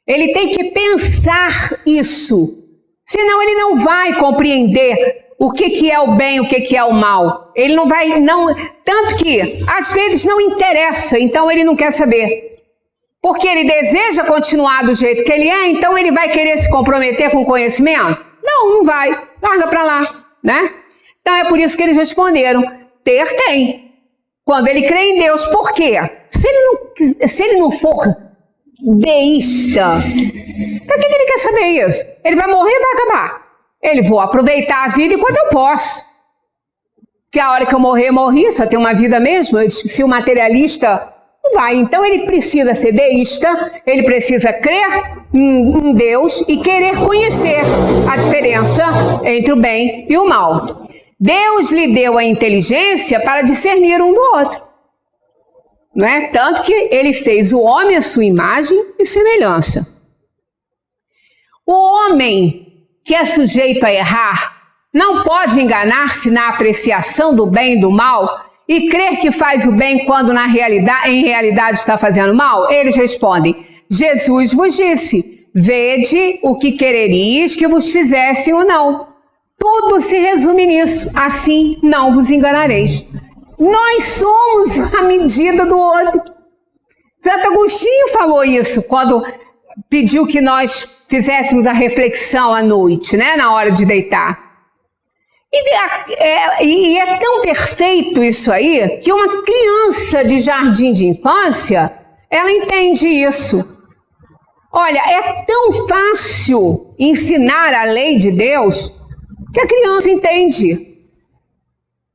Ele tem que pensar isso. Senão ele não vai compreender o que é o bem, o que é o mal. Ele não vai, tanto que às vezes não interessa, então ele não quer saber. Porque ele deseja continuar do jeito que ele é, então ele vai querer se comprometer com o conhecimento? Não vai. Larga para lá, né? Então é por isso que eles responderam, ter tem. Quando ele crê em Deus, por quê? Se ele não for deísta, para que ele quer saber isso? Ele vai morrer e vai acabar. Ele vou aproveitar a vida enquanto eu posso. Porque a hora que eu morrer, morri, só tem uma vida mesmo. Se o materialista não vai, então ele precisa ser deísta, ele precisa crer em Deus e querer conhecer a diferença entre o bem e o mal. Deus lhe deu a inteligência para discernir um do outro. Não é? Tanto que ele fez o homem à sua imagem e semelhança. O homem que é sujeito a errar não pode enganar-se na apreciação do bem e do mal e crer que faz o bem quando em realidade está fazendo mal? Eles respondem, Jesus vos disse, vede o que quereríeis que vos fizessem ou não. Tudo se resume nisso, assim não vos enganareis. Nós somos a medida do outro. Santo Agostinho falou isso quando pediu que nós fizéssemos a reflexão à noite, né, na hora de deitar. E é tão perfeito isso aí que uma criança de jardim de infância, ela entende isso. Olha, é tão fácil ensinar a lei de Deus que a criança entende.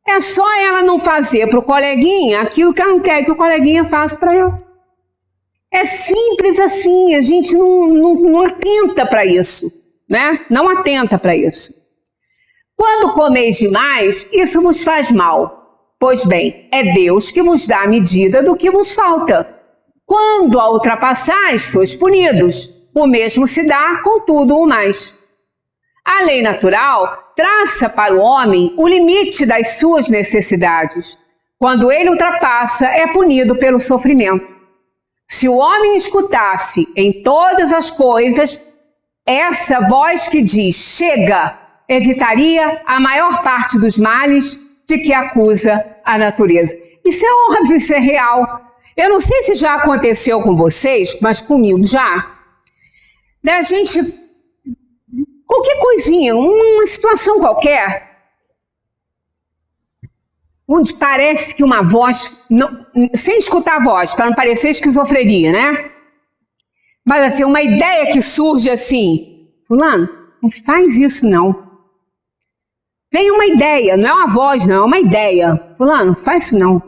É só ela não fazer para o coleguinha aquilo que ela não quer que o coleguinha faça para ela. É simples assim, a gente não atenta para isso, né? Não atenta para isso. Quando comeis demais, isso vos faz mal. Pois bem, é Deus que vos dá a medida do que vos falta. Quando a ultrapassais, sois punidos. O mesmo se dá com tudo o mais. A lei natural traça para o homem o limite das suas necessidades. Quando ele ultrapassa, é punido pelo sofrimento. Se o homem escutasse em todas as coisas essa voz que diz, chega, evitaria a maior parte dos males de que acusa a natureza. Isso é óbvio, isso é real. Eu não sei se já aconteceu com vocês, mas comigo já. Da gente, qualquer coisinha, uma situação qualquer, onde parece que uma voz, sem escutar a voz, para não parecer esquizofrenia, né? Mas assim, uma ideia que surge assim, fulano, não faz isso não. Vem uma ideia, não é uma voz não, é uma ideia. Fulano, não faz isso não.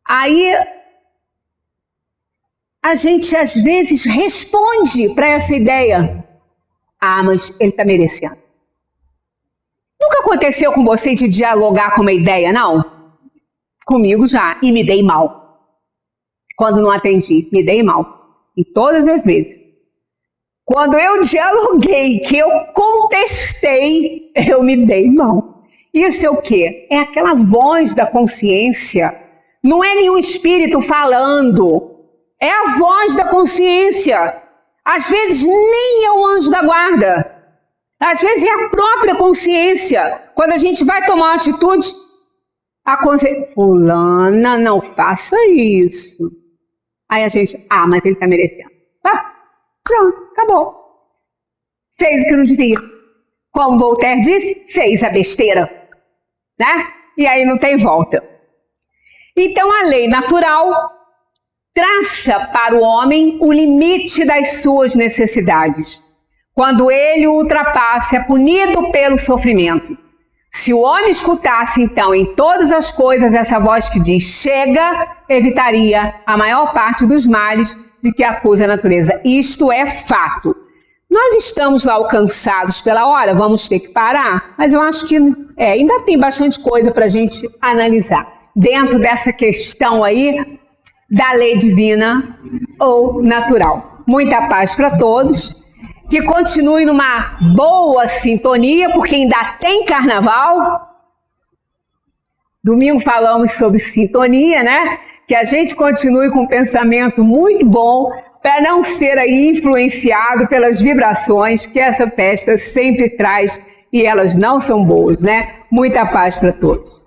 Aí, a gente às vezes responde para essa ideia. Ah, mas ele está merecendo. Nunca aconteceu com você de dialogar com uma ideia, não? Comigo já, e me dei mal. Quando não atendi, me dei mal. E todas as vezes. Quando eu dialoguei, que eu contestei, eu me dei mal. Isso é o quê? É aquela voz da consciência. Não é nenhum espírito falando. É a voz da consciência. Às vezes nem é o anjo da guarda. Às vezes é a própria consciência. Quando a gente vai tomar uma atitude, a consciência, fulana, não faça isso. Aí a gente, mas ele está merecendo. Pronto, acabou. Fez o que não devia. Como Voltaire disse, fez a besteira. Né? E aí não tem volta. Então a lei natural traça para o homem o limite das suas necessidades. Quando ele o ultrapassa, é punido pelo sofrimento. Se o homem escutasse, então, em todas as coisas essa voz que diz chega, evitaria a maior parte dos males de que acusa a natureza. Isto é fato. Nós estamos lá alcançados pela hora, vamos ter que parar, mas eu acho que ainda tem bastante coisa para a gente analisar dentro dessa questão aí da lei divina ou natural. Muita paz para todos, que continue numa boa sintonia, porque ainda tem carnaval. Domingo falamos sobre sintonia, né? Que a gente continue com um pensamento muito bom, para não ser aí influenciado pelas vibrações que essa festa sempre traz e elas não são boas, né? Muita paz para todos.